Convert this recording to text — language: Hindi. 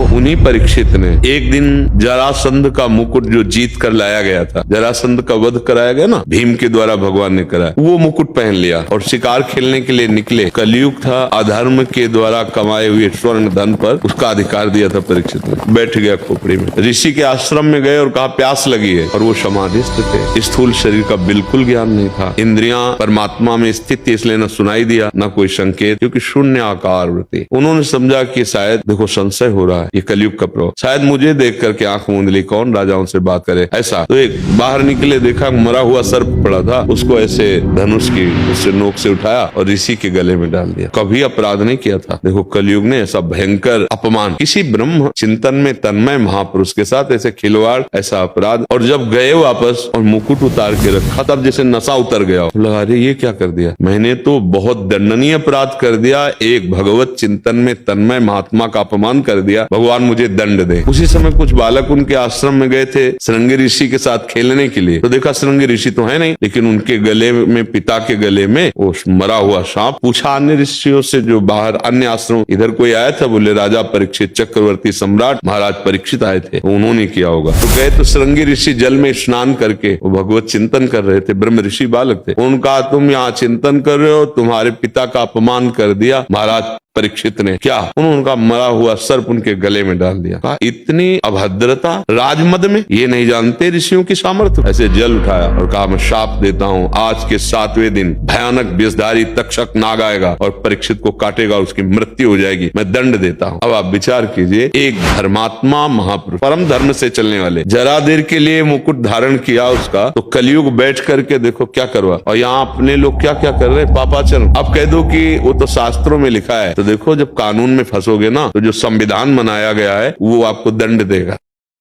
उन्हीं परीक्षित ने एक दिन जरासंध का मुकुट जो जीत कर लाया गया था, जरासंध का वध कराया गया ना भीम के द्वारा भगवान ने कराया, वो मुकुट पहन लिया और शिकार खेलने के लिए निकले। कलयुग था, अधर्म के द्वारा कमाए हुए स्वर्ण धन पर उसका अधिकार दिया था परीक्षित ने। बैठ गया खोपड़ी में। ऋषि के आश्रम में गए और कहा प्यास लगी है, और वो समाधिस्थ थे। स्थूल शरीर का बिल्कुल ज्ञान नहीं था। इंद्रियां परमात्मा में स्थित थी, इसलिए न सुनाई दिया न कोई संकेत, क्योंकि शून्य आकार वृत्ति। उन्होंने समझा कि शायद देखो संशय हो रहा है, ये कलयुग का प्रभाव, शायद मुझे देख करके आंख मूंद ली, कौन राजाओं से बात करे ऐसा। तो एक बाहर निकले, देखा मरा हुआ सर्प पड़ा था, उसको ऐसे धनुष की उससे नोक से उठाया और ऋषि के गले में डाल दिया। कभी अपराध नहीं किया था। देखो कलयुग ने ऐसा भयंकर अपमान, किसी ब्रह्म चिंतन में तन्मय महापुरुष के साथ ऐसे खिलवाड़, ऐसा अपराध। और जब गए वापस और मुकुट उतार के रखा, तब जैसे नशा उतर गया, लगा अरे ये क्या कर दिया, मैंने तो बहुत दंडनीय अपराध कर दिया, एक भगवत चिंतन में तन्मय महात्मा का अपमान कर दिया, भगवान मुझे दंड दे। उसी समय कुछ बालक उनके आश्रम में गए थे श्रृंगी ऋषि के साथ खेलने के लिए, तो देखा श्रृंगी ऋषि तो है नहीं, लेकिन उनके गले में, पिता के गले में वो मरा हुआ सांप। पूछा अन्य ऋषियों से जो बाहर अन्य आश्रम, इधर कोई आया था? बोले राजा परीक्षित, चक्रवर्ती सम्राट महाराज परीक्षित आए थे, उन्होंने किया होगा। तो गए तो श्रृंगी ऋषि जल में स्नान करके वो भगवत चिंतन कर रहे थे, ब्रह्म ऋषि बालक थे। उनका तुम यहाँ चिंतन कर रहे हो, तुम्हारे पिता का अपमान कर दिया महाराज परीक्षित ने। क्या? उन्होंने कहा मरा हुआ सर्प उनके गले में डाल दिया। कहा इतनी अभद्रता राजमद में, ये नहीं जानते ऋषियों की सामर्थ्य। ऐसे जल उठाया और कहा मैं शाप देता हूँ, आज के 7वें दिन भयानक विषधारी तक्षक नाग आएगा और परीक्षित को काटेगा, उसकी मृत्यु हो जाएगी, मैं दंड देता हूँ। अब आप विचार कीजिए, एक धर्मात्मा महापुरुष, परम धर्म से चलने वाले, जरा देर के लिए मुकुट धारण किया उसका, तो कलयुग बैठ करके देखो क्या करवा। और यहाँ अपने लोग क्या क्या कर रहे हैं, पापाचरण। अब कह दो कि वो तो शास्त्रों में लिखा है, तो देखो जब कानून में फंसोगे ना, तो जो संविधान बनाया गया है वो आपको दंड देगा।